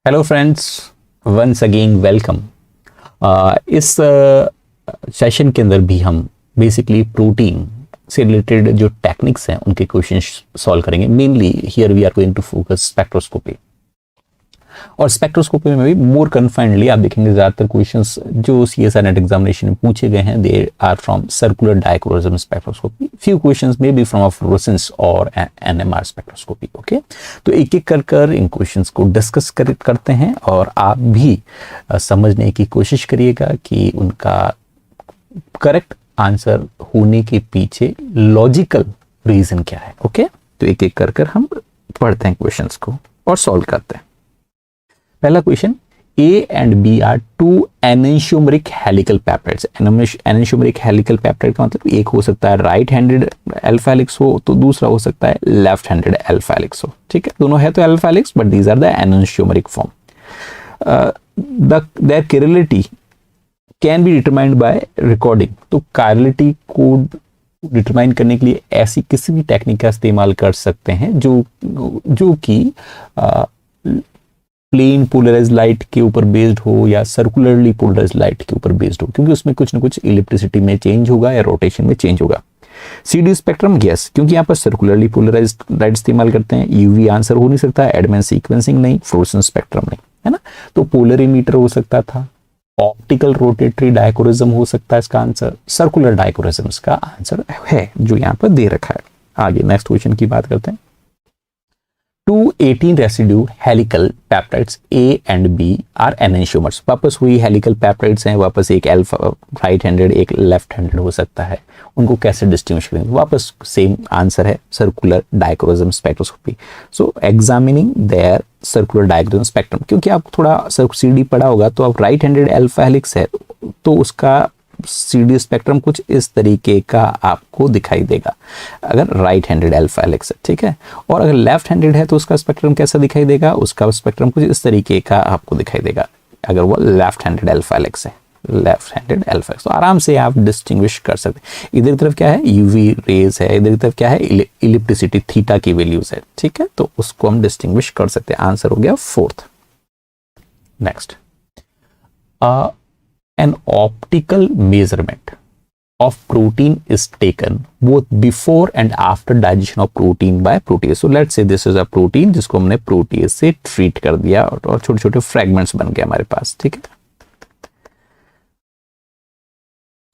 Hello friends, once again welcome. इस session के अंदर भी हम बेसिकली प्रोटीन से रिलेटेड जो टेक्निक्स हैं उनके क्वेश्चंस सॉल्व करेंगे। Mainly here we are going to focus spectroscopy, और स्पेक्ट्रोस्कोपी में भी मोर कन्फाइंडली आप देखेंगे ज़्यादातर क्वेश्चंस जो सीएसआई नेट एग्जामिनेशन में पूछे गए हैं they are from circular dichroism spectroscopy. Few questions may be from fluorescence और एनएमआर स्पेक्ट्रोस्कोपी। ओके, तो एक एक कर इन क्वेश्चंस को डिस्कस करते हैं और आप भी समझने की कोशिश करिएगा कि उनका करेक्ट आंसर होने के पीछे लॉजिकल रीजन क्या है। ओके, तो एक एक कर हम पढ़ते हैं क्वेश्चंस को और सॉल्व करते हैं। पहला question, A and B are two enantiomeric helical peptides। enantiomeric helical peptide का मतलब एक हो सकता है राइट हैंडेड अल्फा हेलिक्स हो, तो दूसरा हो सकता है लेफ्ट हैंडेड अल्फा हेलिक्स हो। ठीक है, दोनों है तो alpha helix, but these are the enantiomeric form। their chirality can be determined by recording। तो chirality को डिटरमाइन करने के लिए ऐसी किसी भी टेक्निक का इस्तेमाल कर सकते हैं जो कि प्लेन पोलराइज्ड लाइट के ऊपर बेस्ड हो या सर्कुलरली पोलराइज्ड लाइट के ऊपर बेस्ड हो, क्योंकि उसमें कुछ ना कुछ इलेक्ट्रिसिटी में चेंज होगा या रोटेशन में चेंज होगा। सीडी स्पेक्ट्रम, यस, क्योंकि यहाँ पर सर्कुलरली पोलराइज्ड लाइट इस्तेमाल करते हैं। यूवी आंसर हो नहीं सकता, एडवांस सीक्वेंसिंग नहीं, फ्लोरेसेंस स्पेक्ट्रम नहीं, है ना। तो पोलरिमीटर हो सकता था, ऑप्टिकल रोटेटरी डायकोरिज्म हो सकता है इसका आंसर, सर्कुलर डायकोरिज्म का आंसर है जो यहाँ पर दे रखा है। आगे नेक्स्ट क्वेश्चन की बात करते हैं। 218 residue helical peptides A and B are enantiomers. वापस वही हेलिकल पेप्टाइड्स हैं, वापस एक अल्फा राइट हैंडेड एक लेफ्ट हैंडेड हो सकता है। उनको कैसे डिस्टिंग्विश करेंगे? वापस सेम आंसर है, circular dichroism spectroscopy. So examining their circular dichroism spectrum, क्योंकि आप थोड़ा सीडी पढ़ा होगा तो आप राइट हैंडेड अल्फा हेलिक्स है तो उसका सीडी स्पेक्ट्रम कुछ इस तरीके का आपको दिखाई देगा अगर राइट हैंडेड अल्फा हेलिक्स है। ठीक है, और अगर लेफ्ट हैंडेड है तो उसका स्पेक्ट्रम कैसा दिखाई देगा? उसका स्पेक्ट्रम कुछ इस तरीके का आपको दिखाई देगा अगर वो लेफ्ट हैंडेड अल्फा हेलिक्स है, लेफ्ट हैंडेड अल्फा हेलिक्स। तो आराम से आप डिस्टिंग्विश कर सकते हैं। इधर की तरफ क्या है? यूवी रेज है, इधर की तरफ क्या है? इलिप्टिसिटी थीटा की वैल्यूज है। ठीक है, तो उसको हम डिस्टिंग्विश कर सकते हैं। आंसर हो गया fourth. Next, an optical measurement of protein is taken both before and after digestion of protein by protease। So let's say this is a protein जिसको हमने protease से ट्रीट कर दिया और छोटे छोटे फ्रेगमेंट्स बन गए हमारे पास। ठीक है,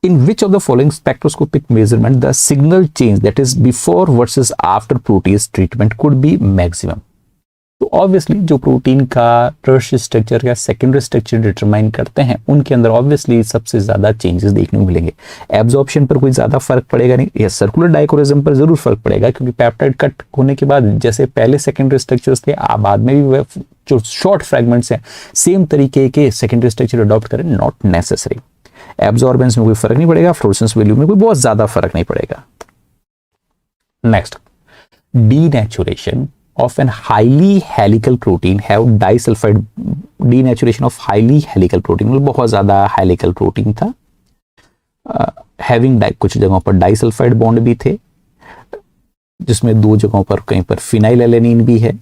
in which of the following spectroscopic measurement the signal change that is before versus after protease treatment could be maximum। तो ऑब्वियसली जो प्रोटीन का टर्शियरी स्ट्रक्चर या सेकेंडरी स्ट्रक्चर डिटरमाइन करते हैं उनके अंदर ऑब्वियसली सबसे ज्यादा चेंजेस देखने को मिलेंगे। एब्जॉर्प्शन पर कोई ज्यादा फर्क पड़ेगा नहीं, या सर्कुलर डायकोरिज्म पर जरूर फर्क पड़ेगा, क्योंकि पेप्टाइड कट होने के बाद जैसे पहले सेकेंडरी स्ट्रक्चर्स थे बाद में भी जो शॉर्ट फ्रेगमेंट्स हैं सेम तरीके के सेकेंडरी स्ट्रक्चर अडॉप्ट करें, नॉट नेसेसरी। एब्जॉर्बेंस में कोई फर्क नहीं पड़ेगा, फ्लोरेसेंस वैल्यू में कोई बहुत ज्यादा फर्क नहीं पड़ेगा। Next, denaturation of an highly helical protein have disulfide। denaturation of highly helical protein मतलब बहुत ज्यादा helical protein था, having कुछ जगहों पर डाइसल्फाइड बॉन्ड भी थे, जिसमें दो जगहों पर कहीं पर फिनाइल एलेनिन भी है।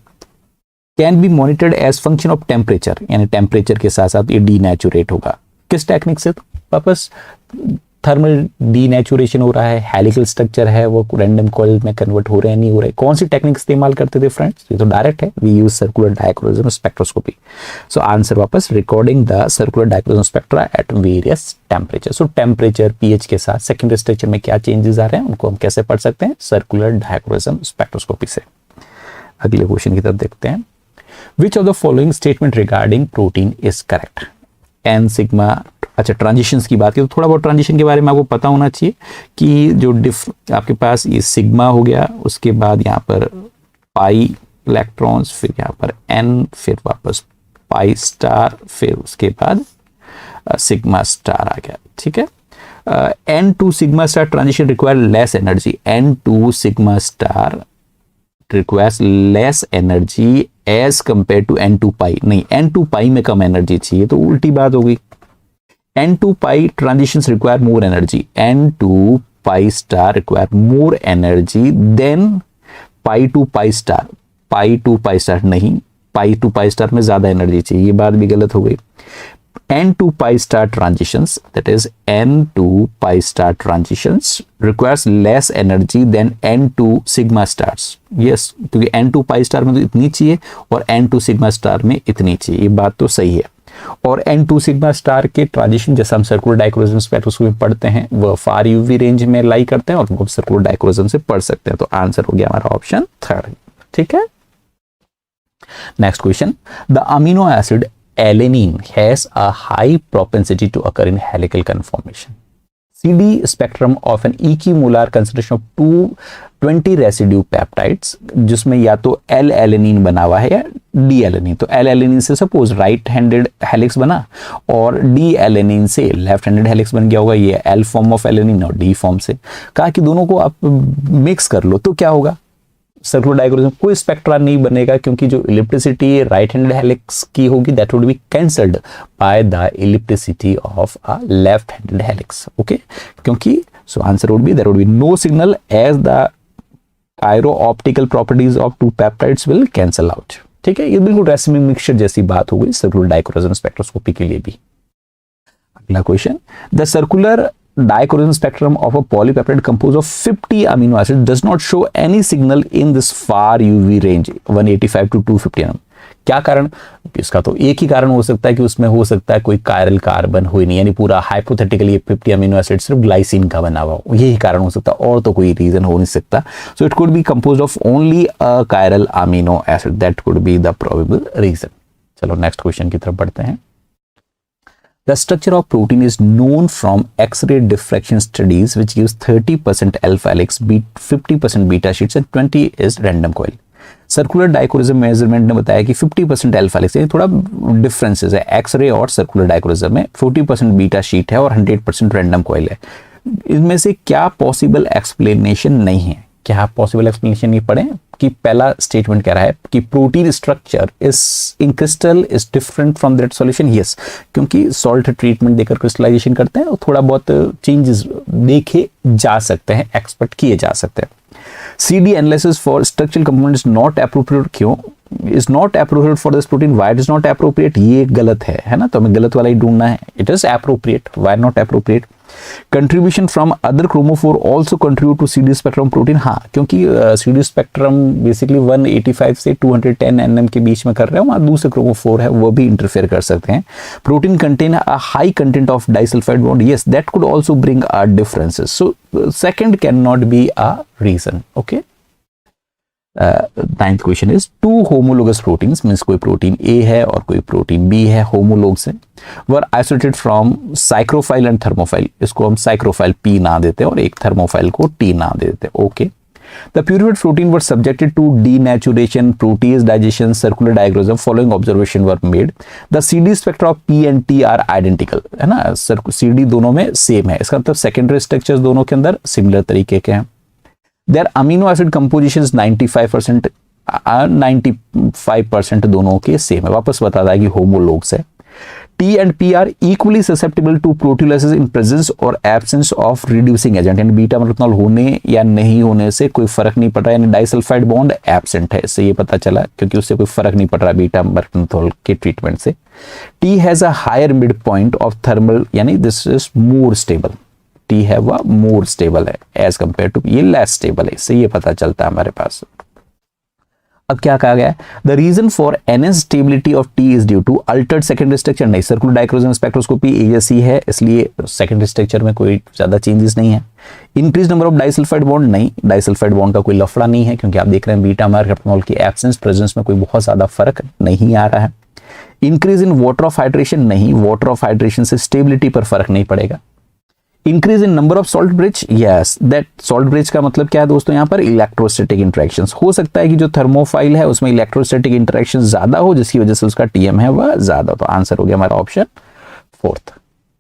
Can be monitored as function of temperature, यानी टेम्परेचर के साथ साथ ये डीनेचुरेट होगा। किस टेक्निक से? वापस थर्मल डीनेचुरेशन हो रहा है, हेलिकल स्ट्रक्चर है वो रैंडम कॉइल में कन्वर्ट हो रहे हैं नहीं हो रहे। कौन सी टेक्निक इस्तेमाल करते थे फ्रेंड्स? ये तो डायरेक्ट है, we use circular dichroism spectroscopy. So answer वापस recording the circular dichroism spectra at various temperature. So temperature pH के साथ सेकेंडरी स्ट्रक्चर में क्या चेंजेस आ रहे हैं उनको हम कैसे पढ़ सकते हैं? सर्कुलर डायक्रोइज्म स्पेक्ट्रोस्कोपी से। अगले क्वेश्चन की तरफ देखते हैं। Which of the following statement regarding protein is correct? N sigma. अच्छा, ट्रांजिशंस की बात की तो थोड़ा बहुत ट्रांजिशन के बारे में आपको पता होना चाहिए कि जो आपके पास ये सिग्मा हो गया, उसके बाद यहाँ पर पाई इलेक्ट्रॉन्स, फिर यहाँ पर एन, फिर वापस पाई स्टार, फिर उसके बाद सिग्मा स्टार आ गया। ठीक है, n to sigma star transition require less energy. N to sigma star requires less energy as compare to n to pi. नहीं, एन टू पाई में कम एनर्जी चाहिए, तो उल्टी बात होगी। N2 pi transitions require more energy। N2 pi star require more energy than pi to pi star। pi to pi star नहीं, पाई to pi star में ज्यादा एनर्जी चाहिए, ये बात भी गलत हो गई। n to pi star transitions, that is n to pi star transitions requires less energy than n to sigma stars. Yes, क्योंकि n to pi star में तो इतनी चाहिए और n to sigma star में इतनी चाहिए, ये बात तो सही है। और n to sigma star के ट्रांजिशन जैसे हम सर्कुलर डाइक्रोजन स्पेक्ट्रोस्कोपी में पढ़ते हैं वह फार यूवी रेंज में लाई करते हैं और वो सर्कुलर डाइक्रोजन से पढ़ सकते हैं, तो आंसर हो गया हमारा ऑप्शन 3। ठीक है, next question, the amino acid alanine has a high propensity to occur in helical conformation. CD spectrum of an equimolar concentration of 220 residue peptides, जिसमें या तो L-alanine बना हुआ है या D-alanine। तो L-alanine से सपोज राइट हैंडेड हेलिक्स बना और D-alanine से लेफ्ट हैंडेड हेलिक्स बन गया होगा, ये L फॉर्म ऑफ एलेनिन और D फॉर्म से। कहा कि दोनों को आप मिक्स कर लो तो क्या होगा, सर्कुलर डाइक्रोजन कोई स्पेक्ट्रा नहीं बनेगा, क्योंकि जो इलिप्टिसिटी राइट हैंडेड हेलिक्स की होगी that would be cancelled by the ellipticity of a left handed helix. Okay, क्योंकि so answer would be there would be no signal as the chiro optical properties of two peptides will cancel out. ठीक है, ये बिल्कुल रेसिमी mixture जैसी बात हो गई circular dichroism spectroscopy के लिए भी। अगला question, the circular dichroism spectrum of a polypeptide composed of 50 amino acids does not show any signal in this far UV range 185 to 250 nm। क्या कारण, इसका तो एक ही कारण हो सकता है कि उसमें हो सकता है कोई कायरल कार्बन हो ही नहीं, यानी पूरा हाइपोथेटिकली 50 अमीनो एसिड सिर्फ ग्लाइसिन का बना हुआ हो, यही कारण हो सकता है और तो कोई रीजन हो नहीं सकता। So it could be composed of only a chiral amino acid, that could be the probable reason. चलो नेक्स्ट क्वेश्चन की तरफ बढ़ते हैं। The structure of protein is known from X-ray diffraction studies, which gives 30% alpha helix, 50% beta sheets and 20 is random coil. Circular dichroism measurement ने बताया कि 50% alpha helix, यानी थोड़ा डिफरेंसेस है एक्सरे और सर्कुलर डाइक्रोजम में, 40% बीटा शीट है और 100% रैंडम कॉइल है। इनमें से क्या पॉसिबल एक्सप्लेनेशन नहीं है, क्या पॉसिबल एक्सप्लेनेशन ये पढ़ें कि पहला स्टेटमेंट कह रहा है कि protein structure is in crystal is different from that solution. Yes, क्योंकि सॉल्ट ट्रीटमेंट देकर क्रिस्टलाइजेशन करते हैं और थोड़ा बहुत चेंजेस देखे जा सकते हैं, एक्सपेक्ट किए जा सकते हैं। CD analysis for structural component is not appropriate, क्यों is not appropriate for this protein, why it is not appropriate, ये गलत है ना, तो हमें गलत वाला ही ढूंढना है। It is appropriate, why not appropriate? Contribution from other chromophore also contribute to CD spectrum protein, हाँ, क्योंकि CD spectrum बेसिकली 185 से 210 nm के बीच में कर रहे हैं, वहाँ दूसरे chromophore है वो भी इंटरफेयर कर सकते हैं। Protein contain a high content of disulfide bond, yes, that could also bring differences, so second cannot be a reason. Okay, ninth question is two homologous proteins, means कोई प्रोटीन ए है और कोई protein B है, homologs है, were isolated from psychrophile and thermophile, इसको हम साइक्रोफाइल P ना देते और एक थर्मोफाइल को टी ना देते। Okay, the purified protein were subjected to denaturation, protease digestion, circular dichroism, following observation were made, the CD spectra of P and T are identical, है ना, CD दोनों में सेम है, इसका मतलब सेकेंडरी स्ट्रक्चर्स दोनों के अंदर सिमिलर तरीके के हैं। Their amino acid composition is 95%, 95% दोनों के सेम है, वापस बताता है कि होमोलोग्स है। T and P are equally susceptible to proteolysis in presence or absence of reducing agent, यानी बीटा मैथनॉल होने या नहीं होने से कोई फर्क नहीं पड़ रहा, यानी डाइसल्फाइड बॉन्ड एब्सेंट है, इससे ये पता चला, क्योंकि उससे कोई फर्क नहीं पड़ रहा बीटा मैथनॉल के ट्रीटमेंट से। T has a higher midpoint of thermal, यानी this is more stable, T है वह मोर स्टेबल है एज कंपेयर टू ये लेस स्टेबल है, इससे ये पता चलता है हमारे पास। अब क्या कहा गया है, the reason for NS stability of T is due to altered secondary structure, नहीं, सर्कुलर डाइक्रोजन स्पेक्ट्रोस्कोपी ASE है, इसलिए सेकेंडरी स्ट्रक्चर में कोई ज्यादा चेंजेस नहीं है। Increase number of disulphide bond, नहीं, डाइसल्फाइड बॉन्ड का कोई लफड़ा नहीं है, क्योंकि आप देख रहे हैं बीटा मैथनॉल की एब्सेंस प्रेजेंस में कोई बहुत ज्यादा फर्क नहीं आ रहा है। Increase in water of hydration, नहीं, वाटर ऑफ हाइड्रेशन से स्टेबिलिटी पर फर्क नहीं पड़ेगा। Increase in number of salt bridge, yes, that salt bridge का मतलब क्या है दोस्तों, यहाँ पर इलेक्ट्रोस्टैटिक इंटरेक्शंस, हो सकता है कि जो थर्मोफाइल है उसमें इलेक्ट्रोस्टैटिक इंटरेक्शन ज्यादा हो, जिसकी वजह से उसका TM है वह ज्यादा, तो आंसर हो गया हमारा ऑप्शन 4।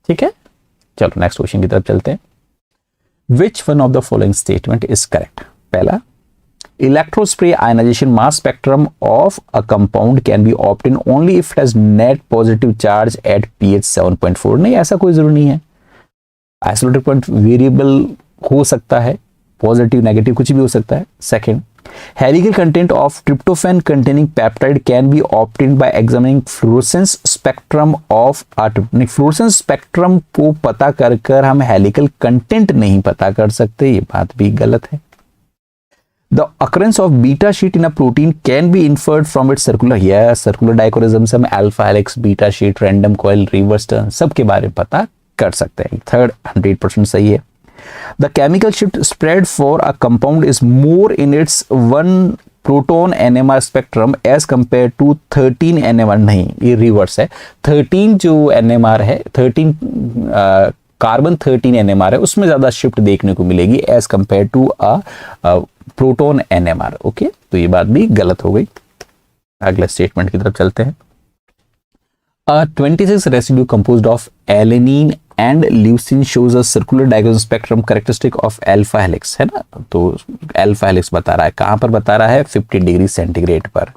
ठीक है, चलो नेक्स्ट क्वेश्चन की तरफ चलते हैं। Which one of the following statement is correct? पहला, electrospray ionisation mass spectrum of a compound can be obtain only if it has net positive charge at pH 7.4, नहीं, ऐसा कोई जरूरी नहीं है, आइसोलेटेड पॉइंट वेरिएबल हो सकता है, पॉजिटिव नेगेटिव कुछ भी हो सकता है। Second, helical content of tryptophan containing peptide can be obtained by examining fluorescence spectrum of tryptophan. Fluorescence spectrum को पता कर हम हेलिकल कंटेंट नहीं पता कर सकते, ये बात भी गलत है। The occurrence of beta sheet in a protein can be inferred from its circular, circular dichorism से हम alpha helix, beta sheet, random coil, reverse turn सब के बारे में पता कर सकते हैं। थर्ड 100% सही है। The chemical shift spread for a compound is more in its 1 proton NMR spectrum as compared to 13 NMR, नहीं ये रिवर्स है। 13 जो NMR है, 13 कार्बन 13 NMR है, उसमें ज्यादा शिफ्ट देखने को मिलेगी as compare to proton NMR। Okay, तो ये बात भी गलत हो गई। अगले स्टेटमेंट की तरफ चलते हैं। 26 residue composed of alanine and leucine shows a circular diagonal spectrum characteristic of alpha helix, है ना। तो अल्फा हेलिक्स बता रहा है, कहां पर बता रहा है? 50 डिग्री सेंटीग्रेड पर,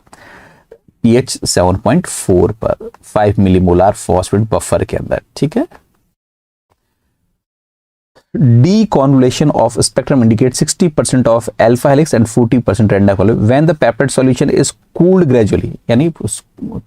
pH 7.4 पर, 5 मिलीमोलार फॉस्फेट बफर के अंदर, ठीक है। Deconvolution of spectrum indicates 60% of alpha helix and 40% random coil when the peptide solution is cooled gradually, यानी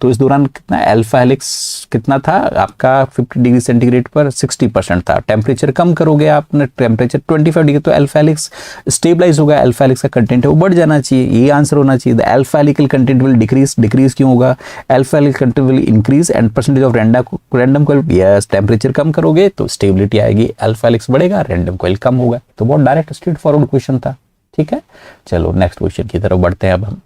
तो इस दौरान कितना अल्फा हेलिक्स कितना था आपका 50 डिग्री सेंटीग्रेड पर? 60% था। टेम्परेचर कम करोगे आपने, टेम्परेचर 25 डिग्री, तो अल्फा हेलिक्स स्टेबलाइज होगा, अल्फा हेलिक्स का कंटेंट है वो बढ़ जाना चाहिए, ये आंसर होना चाहिए। The alpha helical content will decrease, decrease क्यों होगा? Alpha helical content will increase and percentage of random coil, yes temperature कम करोगे तो स्टेबिलिटी आएगी, अल्फा हेलिक्स बढ़ेगा, रैंडम कॉइल कम होगा। तो बहुत डायरेक्ट स्ट्रेट फॉरवर्ड क्वेश्चन था, ठीक है। चलो नेक्स्ट क्वेश्चन की तरफ बढ़ते हैं अब हम।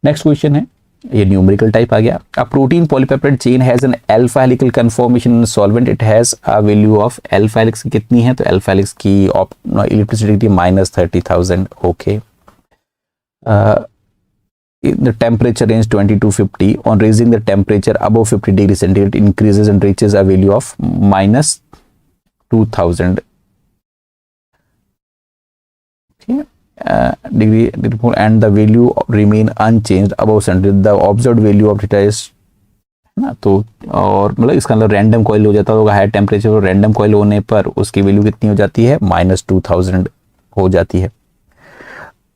नेक्स्ट क्वेश्चन है, ये न्यूमेरिकल टाइप आ गया। A protein polypeptide chain has an alpha helical conformation in solvent, it has a value of alpha helix कितनी है? तो अल्फा हेलिक्स की electricity -30,000। Okay, the temperature range 20 to 50. On raising the temperature above 50 degree centigrade, increases and reaches a value of -2000 degree, and the value remain unchanged above centigrade. The observed value of theta is, ना, तो और मतलब इसका मतलब random coil हो जाता होगा higher temperature पर, रैंडम कॉइल होने पर उसकी वैल्यू कितनी हो जाती है? -2000 हो जाती है,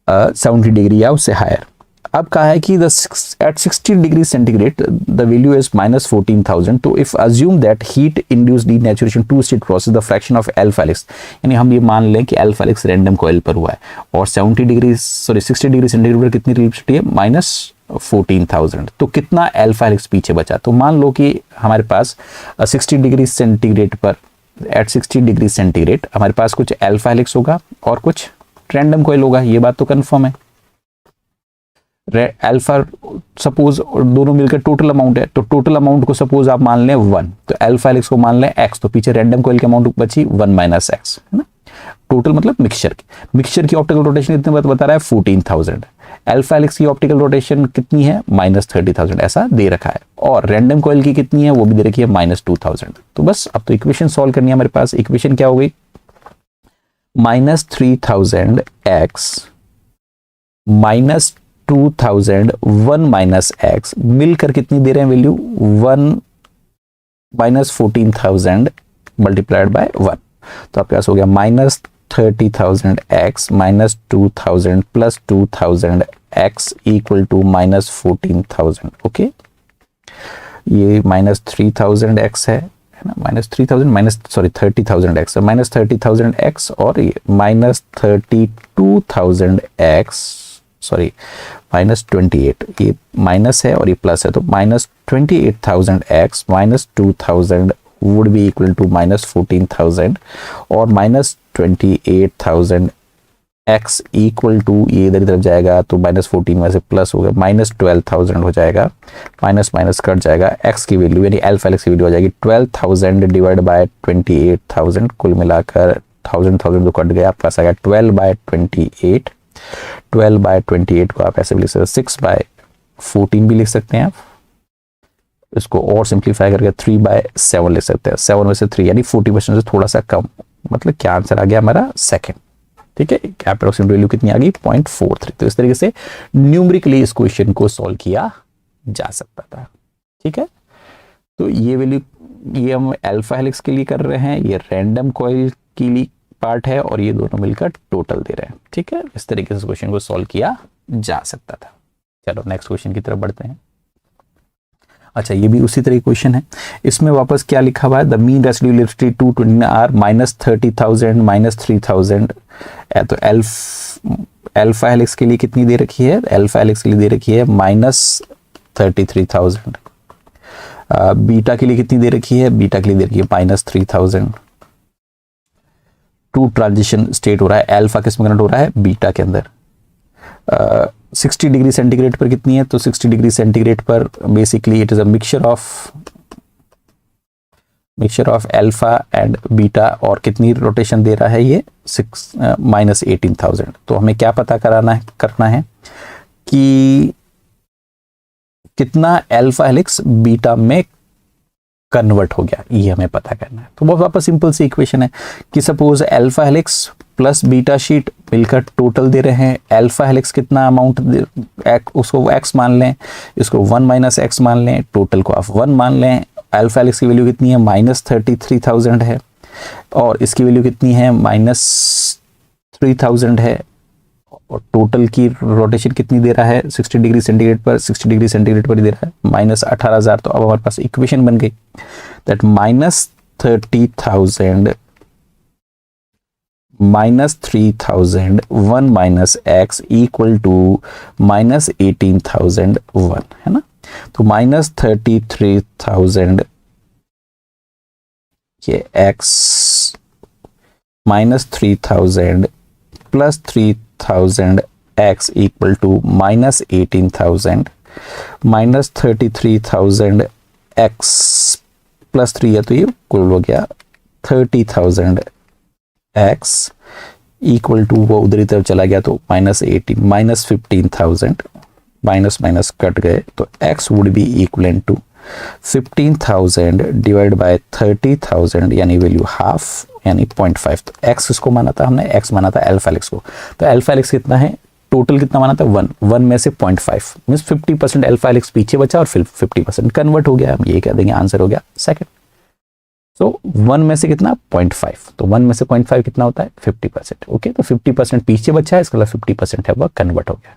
70 डिग्री या उससे हायर। अब कहा है कि at 60 degree centigrade the value is -14,000। तो if assume that heat induced denaturation two state process the fraction of alpha helix, यानी हम ये मान लें कि अल्फा हेलिक्स रैंडम कॉइल पर हुआ है और 60 डिग्री सेंटीग्रेड पर कितनी रिलेटिविटी है? -14,000। तो कितना अल्फा हेलिक्स पीछे बचा? तो मान लो कि हमारे पास 60 डिग्री सेंटीग्रेड पर, एट 60 डिग्री सेंटीग्रेड हमारे पास कुछ अल्फा हेलिक्स होगा और कुछ रैंडम कॉइल होगा, ये बात तो कंफर्म है। अल्फा सपोज दोनों मिलकर टोटल अमाउंट है, तो टोटल अमाउंट को सपोज आप मान लें 1, तो अल्फा हेलिक्स को मान लें x, तो पीछे रैंडम कॉइल की अमाउंट बची 1 - x, है ना। टोटल मतलब मिक्सचर की ऑप्टिकल रोटेशन कितने बता रहा है? 14,000। अल्फा हेलिक्स की ऑप्टिकल रोटेशन कितनी है? -30,000 ऐसा दे रखा है, और रैंडम कॉइल की कितनी है वो भी दे रखी है -2000। तो बस अब तो इक्वेशन सॉल्व करनी है हमारे पास। इक्वेशन क्या हो गई? -3000x -2000 1 - x मिलकर कितनी दे रहे हैं वैल्यू? 1 -14,000 multiplied by 1। तो आपके पास हो गया -30,000x -2000 + 2000x equal to -14,000। Okay, ये -3000x है ना, -3000x -30,000x और ये -32,000x, सॉरी -28, ये माइनस है और ये प्लस है, तो -28,000x -2000 would be equal to -14,000 और -28,000x इक्वल टू, ये इधर तरफ जाएगा तो -14 में से प्लस होगा, -12,000 हो जाएगा, माइनस कट जाएगा। x की वैल्यू यानी अल्फा हेलिक्स की वैल्यू आ जाएगी 12,000 डिवाइड बाय 28,000, कुल मिलाकर 1000 तो कट गया, आपके पास आ गया 12/28। 12/28 को आप ऐसे भी लिख सकते हैं, 6/14 भी लिख सकते हैं आप, इसको और सिंप्लीफाई करके 3/7 लिख सकते हैं, 7 में से 3 यानी 40% से थोड़ा सा कम, मतलब क्या आंसर आ गया हमारा? सेकंड। ठीक है, एप्रोक्सीमेट वैल्यू कितनी आ गई? 0.43। तो इस तरीके से न्यूमेरिकली इस क्वेश्चन को सॉल्व किया जा सकता था। ठीक है, तो ये वैल्यू ये हम अल्फा हेलिक्स के लिए कर रहे हैं, ये रैंडम कॉइल के लिए पार्ट है और ये दोनों मिलकर टोटल दे रहे हैं। ठीक है, इस तरीके से क्वेश्चन को सॉल्व किया जा सकता था। चलो नेक्स्ट क्वेश्चन की तरफ बढ़ते हैं। अच्छा, ये भी उसी तरह क्वेश्चन है। इसमें वापस क्या लिखा हुआ है, the mean residue ellipticity 220 are -30,000 -3,000। तो अल्फा हेलिक्स के लिए कितनी दे रखी है, अल्फा हेलिक्स के लिए दे रखी है -33,000। बीटा के लिए कितनी दे रखी है, बीटा के लिए दे रखी है -3,000। टू ट्रांजिशन स्टेट हो रहा है, अल्फा किस में कन्वर्ट हो रहा है, बीटा के अंदर। 60 डिग्री सेंटीग्रेड पर कितनी है, तो 60 डिग्री सेंटीग्रेड पर basically it is a mixture of alpha and beta. और कितनी रोटेशन दे रहा है ये, -18,000। तो हमें क्या पता करना है कि कितना अल्फा हेलिक्स बीटा में कन्वर्ट हो गया, ये हमें पता करना है। तो बहुत वापस सिंपल सी इक्वेशन है कि suppose alpha helix plus beta sheet मिलकर टोटल दे रहे हैं। अल्फा हेलिक्स कितना अमाउंट, उसको x मान लें, इसको 1 - x मान लें, टोटल को आप 1 मान लें। अल्फा हेलिक्स की वैल्यू कितनी है, -33,000 है, और इसकी वैल्यू कितनी है, -3,000 है। और टोटल की रोटेशन कितनी दे रहा है, 60 डिग्री सेंटीग्रेड पर, 60 डिग्री सेंटीग्रेड पर ही दे रहा है, -18,000। तो अब हमारे पास इक्वेशन बन गई दैट -30,000 -3,000 1 - x इक्वल टू -18,001 है ना। तो -33,000 ये x -3,000 plus 3,000 x equal to -18,000 -33,000 x plus 3 है, तो ये कुल हो गया 30,000 x इक्वल टू, वो उधर तरफ चला गया तो -18 -15,000, माइनस कट गए, तो x would be equivalent to 15,000 divide by 30,000 यानी वैल्यू हाफ यानी 0.5। तो x इसको माना था हमने, x माना था अल्फा हेलिक्स को। तो अल्फा हेलिक्स कितना है, टोटल कितना माना था 1 में से 0.5 मींस 50% अल्फा हेलिक्स पीछे बचा और फिर 50% कन्वर्ट हो गया। हम ये कह देंगे आंसर हो गया सेकंड। तो 1 में से कितना 0.5, तो 1 में से 0.5 कितना होता है 50%। ओके, तो 50% पीछे बचा है, इसका मतलब 50% है वह कन्वर्ट हो गया।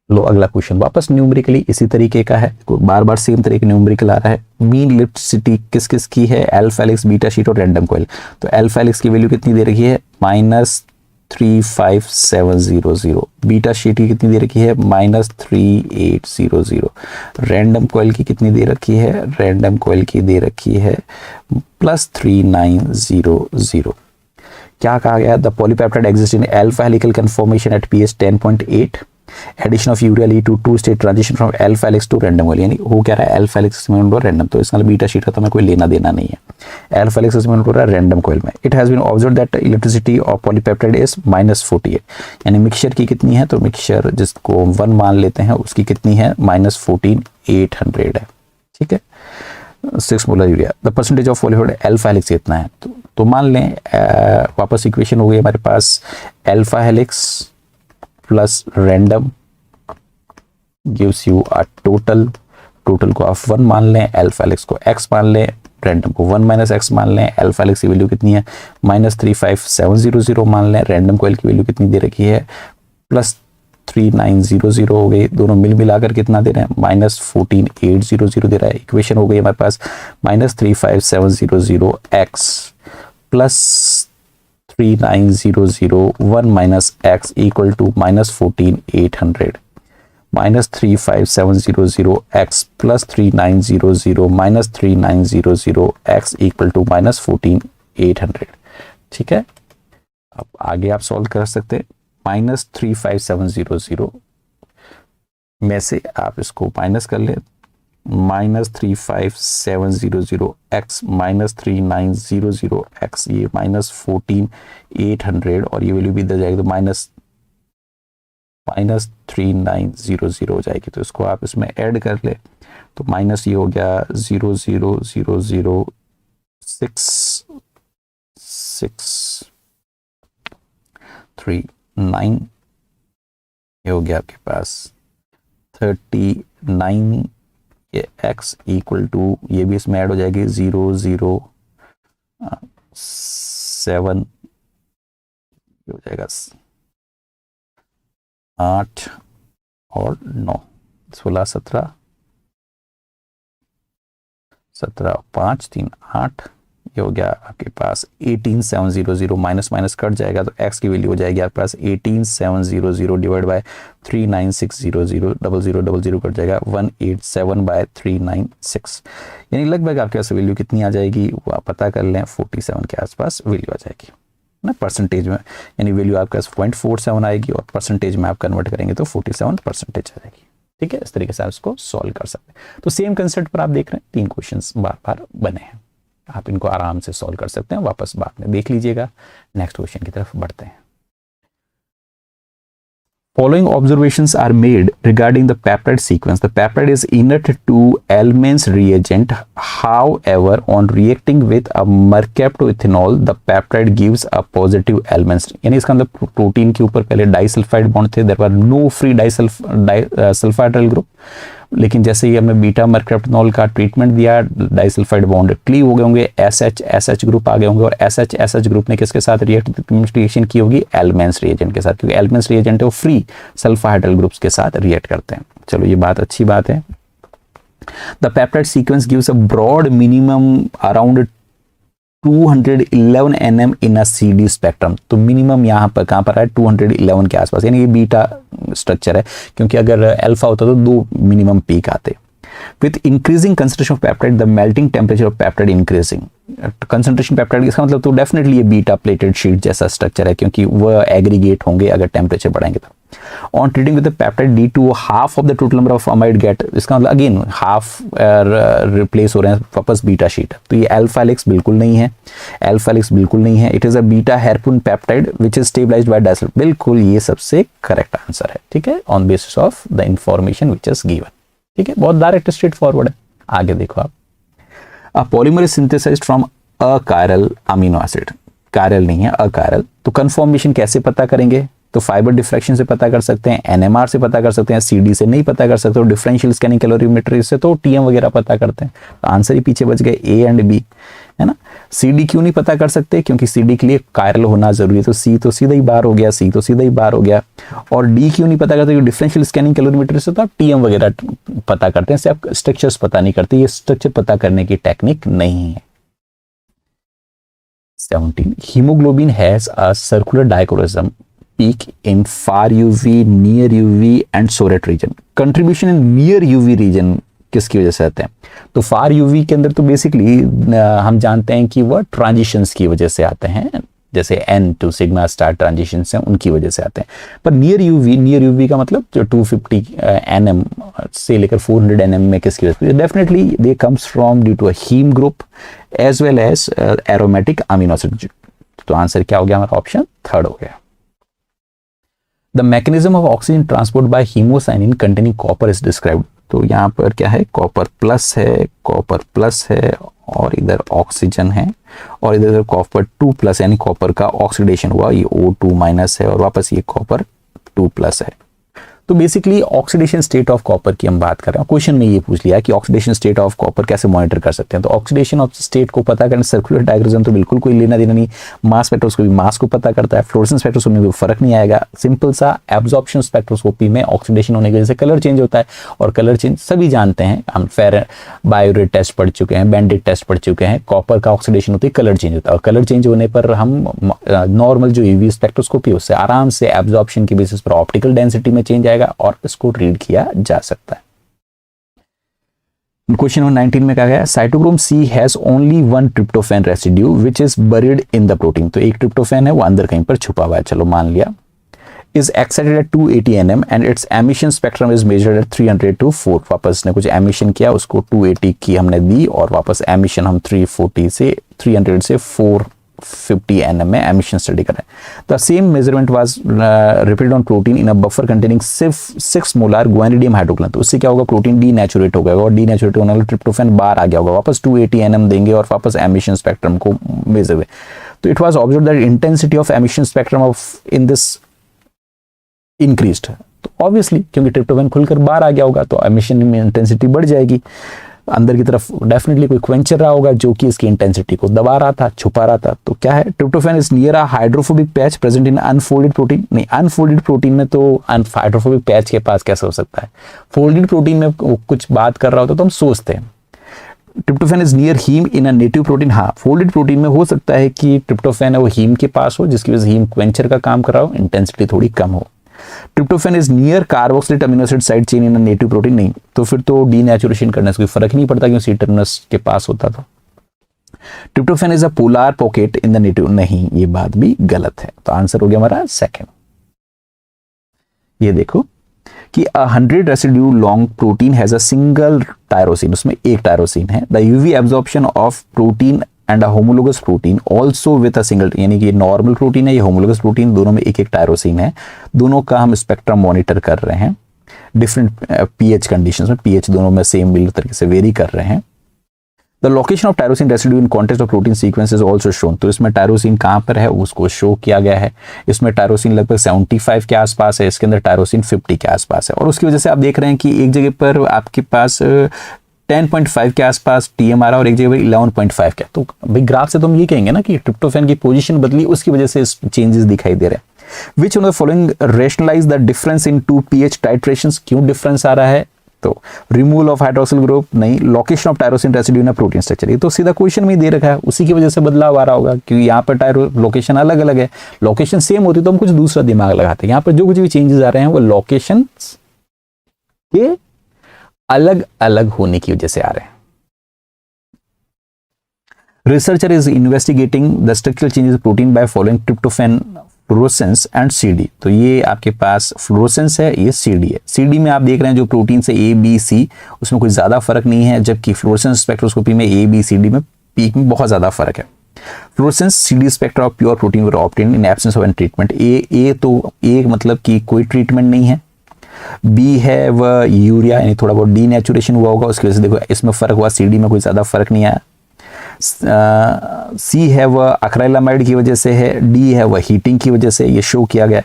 लो अगला क्वेश्चन वापस न्यूमेरिकली इसी तरीके का है, बार बार सेम तरीके न्यूमेरिकल आ रहा है। मीन इलेक्ट्रिसिटी किस किस की है, अल्फा हेलिक्स, बीटा शीट और रैंडम कॉइल। तो अल्फा हेलिक्स की वैल्यू कितनी दे रखी है, -35700। बीटा शीट की कितनी दे रखी है, -3800। रैंडम कॉइल की कितनी दे रखी है, रैंडम कॉइल की दे रखी है +3900। क्या कहा गया, the polypeptide exist in alpha helical conformation at pH 10.8। Addition of urea lead to 2 state transition from alpha helix to random coil. यानी हो क्या रहा है, अल्फा हेलिक्स में और रैंडम, तो इसका बीटा शीट का तो हमें कोई लेना देना नहीं है। अल्फा हेलिक्स में हो रहा है रैंडम कॉइल में। It has been observed that ellipticity of polypeptide is -48। यानी मिक्सचर की कितनी है, तो मिक्सचर जिसको 1 मान लेते हैं उसकी कितनी है, -14,800 है। ठीक है, 6 molar urea. The percentage of polypeptide alpha helix कितना है, तो मान लें वापस इक्वेशन हो गई हमारे पास, alpha helix plus random gives you a total को आप 1 मान लें, अल्फा हेलिक्स को x मान लें, रैंडम को 1 - x मान लें। अल्फा हेलिक्स की वैल्यू कितनी है, -35700 मान लें। रैंडम कॉइल की वैल्यू कितनी दे रखी है, +3900 हो गई। दोनों मिलाकर कितना दे रहे हैं, -14800 दे रहा है। इक्वेशन हो गई हमारे पास -35700 x +3900 1 - x equal to -14,800। -35700 x +3900 -3900 x equal to -14,800। ठीक है, अब आगे आप सॉल्व कर सकते हैं। -35700 में से आप इसको माइनस कर ले, -35700 x -3900 x, ये -14,800 और ये वैल्यू भी इधर जाएगी तो -3900 हो जाएगी। तो इसको आप इसमें ऐड कर ले, तो माइनस ये हो गया 0,000,639, ये हो गया आपके पास 39, ये x इक्वल टू, ये भी इसमें ऐड हो जाएगी 0,0 7 हो जाएगा 8 और 9, 16 17 17 5 3 8, ये हो गया आपके पास 18700, माइनस माइनस कट जाएगा तो x की वैल्यू हो जाएगी आपके पास 18700 डिवाइड बाय 39600 कट जाएगा 187/396, यानी लगभग आपके पास वैल्यू कितनी आ जाएगी वो आप पता कर लें, 47 के आसपास वैल्यू आ जाएगी ना परसेंटेज में, यानी वैल्यू आपके पास 0.47 आएगी और परसेंटेज में आप कन्वर्ट करेंगे तो 47% आ जाएगी। ठीक है, इस तरीके से आप इसको सॉल्व कर सकते हैं। तो सेम कंसेप्ट पर आप देख रहे हैं 3 क्वेश्चंस बार बार बने हैं, आप इनको आराम से सॉल्व कर सकते हैं, वापस बाद में देख लीजिएगा। नेक्स्ट क्वेश्चन की तरफ बढ़ते हैं। Following observations are made regarding the peptide sequence. The peptide is inert to Elman's reagent. However, on reacting with a mercaptoethanol, the peptide gives a positive Elman's. यानी इसका मतलब प्रोटीन के ऊपर पहले डाइसल्फाइड बॉन्ड थे, there were no free disulphidal group, लेकिन जैसे ही हमने बीटा मर्कैप्टोनॉल का ट्रीटमेंट दिया, डाइसल्फाइड बॉन्ड क्लीव हो गए होंगे, SH ग्रुप आ गए होंगे और SH ग्रुप ने किसके साथ रिएक्शन की होगी, एल्मेंस रिएजेंट के साथ, क्योंकि एल्मेंस रिएजेंट है वो फ्री सल्फाइडल ग्रुप्स के साथ रिएक्ट करते हैं। चलो ये बात अच्छी बात है। The peptide sequence gives a broad minimum around 211 nm in a CD spectrum. तो मिनिमम यहाँ पर कहाँ पर है, 211 के आसपास, यानी ये बीटा स्ट्रक्चर है, क्योंकि अगर अल्फा होता तो 2 मिनिमम पीक आते। With increasing concentration of peptide the melting temperature of peptide increasing. Concentration peptide इसका मतलब तो डेफिनेटली ये बीटा प्लेटेड शीट जैसा स्ट्रक्चर है, क्योंकि वह एग्रीगेट होंगे अगर टेम्परेचर बढ़ाएंगे तो। On treating with the peptide lead to half of the total number of amide get, इसका मतलब अगेन हाफ रिप्लेस हो रहे हैं वापस बीटा शीट। तो ये अल्फा हेलिक्स बिल्कुल नहीं है, अल्फा हेलिक्स बिल्कुल नहीं है। It is a beta hairpin peptide which is stabilised by disulphide, बिल्कुल ये सबसे करेक्ट आंसर है। ठीक है, on basis of the information which is given. ठीक है, बहुत डायरेक्ट स्ट्रेट फॉरवर्ड है। आगे देखो आप, a polymer is synthesized from achiral amino acid, chiral नहीं है अकायरल। तो कन्फॉर्मेशन कैसे पता करेंगे, तो फाइबर डिफ्रैक्शन से पता कर सकते हैं, NMR से पता कर सकते हैं, CD से नहीं पता कर सकते, डिफरेंशियल स्कैनिंग कैलोरीमेट्री से तो TM वगैरह पता करते हैं। तो आंसर ही पीछे बच गए A एंड B, है ना। CD क्यों नहीं पता कर सकते, क्योंकि CD के लिए कायरल होना जरूरी है, तो C तो सीधा ही बाहर हो गया, C तो सीधा ही बाहर हो गया। और D क्यों नहीं पता करते, क्योंकि डिफरेंशियल स्कैनिंग कैलोरीमेट्री से तो आप TM वगैरह पता करते हैं, आप स्ट्रक्चर्स पता नहीं करते, ये स्ट्रक्चर पता करने की टेक्निक नहीं है। 17 hemoglobin has a circular dichroism peak in far UV, near UV and Soret region. Contribution in near UV region किसकी वजह से आते हैं, तो फार यूवी के अंदर तो बेसिकली हम जानते हैं कि वह ट्रांजिशंस की वजह से आते हैं, जैसे N to sigma star transitions हैं उनकी वजह से आते हैं। पर नियर यूवी का मतलब जो 250 nm से लेकर 400 nm में किसकी वजह से, definitely they comes from due to a heme group as well as aromatic amino acid. तो आंसर क्या हो गया हमारा, ऑप्शन 3 हो गया। The mechanism of oxygen transport by hemocyanin containing copper is described. तो यहाँ पर क्या है, कॉपर प्लस है और इधर ऑक्सीजन है और इधर कॉपर 2+ यानी कॉपर का ऑक्सीडेशन हुआ, ये O2- है और वापस ये कॉपर 2+ है। तो basically oxidation state of copper की हम बात कर रहे हैं। क्वेश्चन में ये पूछ लिया कि ऑक्सीडेशन स्टेट ऑफ कॉपर कैसे मॉनिटर कर सकते हैं, तो ऑक्सीडेशन ऑफ स्टेट को पता करने सर्कुलर डायग्राम तो बिल्कुल कोई लेना देना नहीं। मास स्पेक्ट्रोस्कोपी मास को पता करता है, फ्लोरेसेंस स्पेक्ट्रोस्कोपी में कोई फर्क नहीं आएगा। सिंपल सा एब्जॉर्प्शन स्पेक्ट्रोस्कोपी में ऑक्सीडेशन होने की वजह से कलर चेंज होता है, और कलर चेंज सभी जानते हैं, हम फेर बायोरेट टेस्ट पढ़ चुके हैं, बैंडेड टेस्ट पढ़ चुके हैं। कॉपर का ऑक्सीडेशन होती है, कलर चेंज होता है, और कलर चेंज होने पर हम नॉर्मल जो यूवी स्पेक्ट्रोस्कोपी उससे आराम से एब्जॉर्प्शन की बेसिस पर ऑप्टिकल डेंसिटी में चेंज आएगा और इसको रीड किया जा सकता है। क्वेश्चन नंबर 19 में कहा गया cytochrome C has only 1 tryptophan residue which is buried in the protein. तो एक ट्रिप्टोफैन है वो अंदर कहीं पर छुपा हुआ है, चलो मान लिया। is excited at 280 nm and its emission spectrum is measured at 300 to 4। वापस ने कुछ एमिशन किया, उसको 280 की हमने दी और वापस एमिशन हम 340 से 300 से 450 nm में एमिशन स्टडी करें। The same measurement was repeated on protein in a buffer containing सिर्फ 6 मोलर गुआनिडियम हाइड्रोक्लोराइड। तो उससे क्या होगा, प्रोटीन डीनेचुरेट हो गया और डीनेचुरेट होने वाला ट्रिप्टोफैन बाहर आ गया होगा, वापस 280 nm देंगे और वापस एमिशन स्पेक्ट्रम को मेजर हुए। तो it was observed that intensity of emission spectrum of in this increased. तो ऑब्वियसली क्योंकि ट्रिप्टोफैन खुलकर बाहर आ गया होगा तो एमिशन में इंटेंसिटी बढ़ जाएगी। अंदर की तरफ डेफिनेटली कोई क्वेंचर रहा होगा जो कि इसकी इंटेंसिटी को दबा रहा था, छुपा रहा था। तो क्या है, tryptophan is near a hydrophobic patch present in unfolded protein. नहीं, अनफोल्डेड प्रोटीन में तो हाइड्रोफोबिक पैच के पास कैसे हो सकता है, फोल्डेड प्रोटीन में कुछ बात कर रहा होता तो हम सोचते हैं। Tryptophan is near heme in a native protein. हाँ, फोल्डेड प्रोटीन में हो सकता है कि ट्रिप्टोफैन है वो हीम के पास हो, जिसकी वजह से हीम क्वेंचर का काम कर रहा हो, इंटेंसिटी थोड़ी कम हो। Tryptophan is near carboxylate amino acid side chain in native protein. नहीं, तो फिर तो डीनेचुरेशन करने से कोई फर्क नहीं पड़ता क्योंकि सी टर्मिनस के पास होता था। Tryptophan is a polar pocket in the native. नहीं, ये बात भी गलत है। तो आंसर हो गया हमारा सेकंड। ये देखो कि 100 residue long protein has a single tyrosine, उसमें एक टायरोसिन है। The UV absorption of protein and a homologous protein also with a single, यानी कि नॉर्मल प्रोटीन है, ये होमोलोगस प्रोटीन, दोनों में एक एक टायरोसिन है। दोनों का हम स्पेक्ट्रम मॉनिटर कर रहे हैं डिफरेंट पीएच कंडीशंस में। पीएच दोनों में सेम मिल तरीके से वेरी कर रहे हैं। The location of tyrosine residue in context of protein sequence is also shown. तो इसमें टायरोसिन कहाँ पर है उसको शो किया गया है। इसमें टायरोसिन लगभग 75 के आसपास है, इसके अंदर टायरोसिन 50 के आसपास है। और उसकी वजह से आप देख रहे हैं कि एक जगह पर आपके पास 10.5 के आसपास टीएम आ रहा है और एक जगह पर 11.5 का। तो भाई ग्राफ से तो हम ये कहेंगे ना कि ट्रिप्टोफैन की पोजीशन बदली, उसकी वजह से चेंजेस दिखाई दे रहे हैं। Which of the following rationalize the difference in 2 pH titrations. क्यों डिफरेंस आ रहा है, तो रिमूवल ऑफ हाइड्रोक्सिल ग्रुप, नहीं, location of tyrosine residue in protein structure. ये तो सीधा क्वेश्चन में ही दे रखा है, उसी की वजह से बदलाव आ रहा होगा क्योंकि यहाँ पर टायरो लोकेशन अलग अलग है। लोकेशन सेम होती तो हम कुछ दूसरा दिमाग लगाते हैं। यहाँ पर जो कुछ भी चेंजेस आ रहे हैं वो लोकेशन के अलग अलग होने की वजह से आ रहे हैं। Researcher is investigating the structural changes protein by following tryptophan, fluorescence and CD. तो ये आपके पास फ्लोरोसेंस है, ये सीडी है। सीडी में आप देख रहे हैं जो प्रोटीन से ए बी सी, उसमें कोई ज्यादा फर्क नहीं है, जबकि फ्लोरोसेंस स्पेक्ट्रोस्कोपी में ए बी सी डी में पीक में बहुत ज्यादा फर्क है। Fluorescence CD spectra of pure protein were obtained in absence of any treatment. A तो ए मतलब कि कोई ट्रीटमेंट नहीं है। बी है वह यूरिया, यानी थोड़ा बहुत डीनेचुरेशन हुआ होगा, उसकी वजह से देखो इसमें फर्क हुआ, सीडी में कोई ज्यादा फर्क नहीं आया। सी है वह अक्राइलामाइड की वजह से है। डी है वह हीटिंग की वजह से, ये शो किया गया।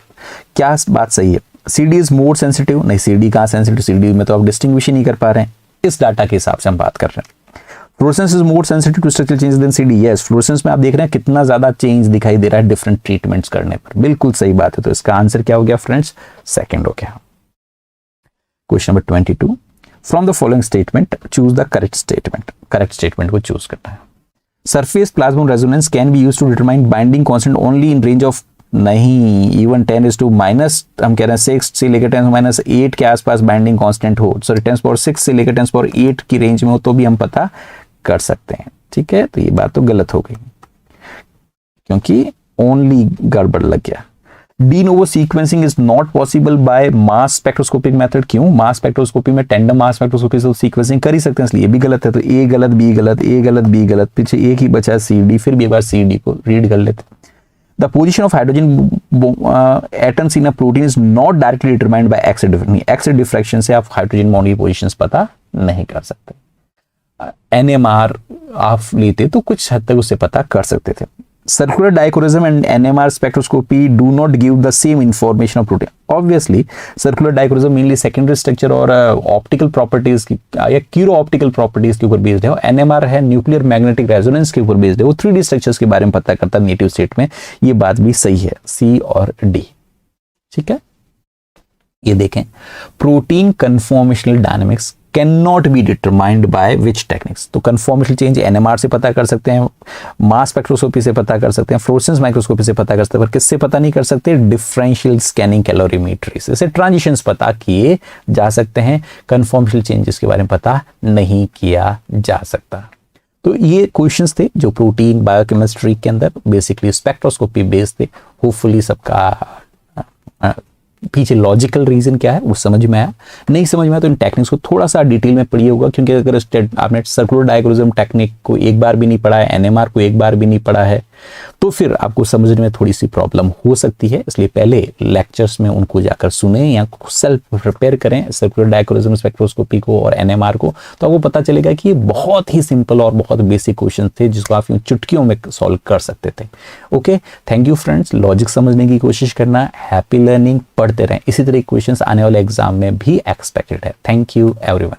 क्या बात सही है, सीडी इज मोर सेंसिटिव। नहीं, सीडी कहाँ सेंसिटिव, सीडी में तो आप डिस्टिंग्विश ही नहीं कर पा रहे हैं। इस डाटा के हिसाब से हम बात कर रहे हैं। Fluorescence is more sensitive to structural changes than CD. Yes, fluorescence में आप देख रहे हैं कितना ज्यादा चेंज दिखाई दे रहा है डिफरेंट ट्रीटमेंट्स करने पर। बिल्कुल सही बात है। तो इसका आंसर क्या हो गया फ्रेंड्स, सेकंड हो गया। Question number 22, from the following statement choose the correct statement. Correct statement को चूज करना है। Surface plasma resonance can be used to determine binding constant only in range of, नहीं, इवन 10⁻⁻, हम कह रहे हैं 6 से लेकर 10⁻8 के आसपास बाइंडिंग कांस्टेंट हो, सॉरी 10⁻6 से लेकर 10⁻8 की रेंज में हो तो भी हम पता कर सकते हैं। ठीक है, तो ये बात तो गलत हो गई क्योंकि ओनली गड़बड़ लग गया। De novo sequencing is not possible by mass spectroscopic method. क्यों, मास स्पेक्ट्रोस्कोपी में टेंडम मास स्पेक्ट्रोस्कोपी से सीक्वेंसिंग कर ही सकते हैं, इसलिए भी गलत है। तो ए गलत, बी गलत, ए गलत, बी गलत, पीछे एक ही बचा सी डी। फिर भी एक बार सी डी को रीड कर लेते। The position of hydrogen atoms in a protein is not directly determined by X ray. X ray diffraction से आप हाइड्रोजन बॉन्ड की पोजीशंस पता नहीं कर सकते। एनएमआर आप लेते तो कुछ हद तक उससे पता कर सकते थे। Circular dichroism and NMR spectroscopy do not give the same information of protein. Obviously, circular dichroism mainly secondary structure और optical properties की या कीरो ऑप्टिकल प्रॉपर्टीज के ऊपर बेस्ड है, और NMR है न्यूक्लियर मैग्नेटिक रेजोनेंस के ऊपर बेस्ड है, वो 3D स्ट्रक्चर्स के बारे में पता करता है नेटिव स्टेट में। ये बात भी सही है, सी और डी। ठीक है, ये देखें, protein conformational dynamics can not be determined by which techniques. तो कन्फॉर्मेशनल चेंज NMR से पता कर सकते हैं, मास स्पेक्ट्रोस्कोपी से पता कर सकते हैं, फ्लोरोसेंस माइक्रोस्कोपी से पता कर सकते हैं, पर किससे पता नहीं कर सकते, डिफरेंशियल स्कैनिंग कैलोरीमेट्री से। ऐसे ट्रांजिशंस पता किए जा सकते हैं, कन्फॉर्मेशनल चेंजेस के बारे में पता नहीं किया जा सकता। तो ये क्वेश्चंस थे जो प्रोटीन बायोकेमिस्ट्री के अंदर बेसिकली स्पेक्ट्रोस्कोपी बेस्ड थे। होपफुली सबका पीछे लॉजिकल रीजन क्या है वो समझ में आया। नहीं समझ में आया तो इन टेक्निक्स को थोड़ा सा डिटेल में पढ़िए होगा, क्योंकि अगर आपने सर्कुलर डायग्राम टेक्निक को एक बार भी नहीं पढ़ा है, NMR को एक बार भी नहीं पढ़ा है, तो फिर आपको समझने में थोड़ी सी प्रॉब्लम हो सकती है। इसलिए पहले लेक्चर्स में उनको जाकर सुने या सेल्फ प्रिपेयर करें सर्कुलर डायग्राम स्पेक्ट्रोस्कोपी को और NMR को, तो आपको पता चलेगा कि ये बहुत ही सिंपल और बहुत बेसिक क्वेश्चन थे जिसको आप चुटकियों में सॉल्व कर सकते थे। Okay, thank you friends. Logic समझने की कोशिश करना, हैप्पी लर्निंग, पढ़ते रहें। इसी तरह क्वेश्चंस आने वाले एग्जाम में भी एक्सपेक्टेड है। Thank you everyone.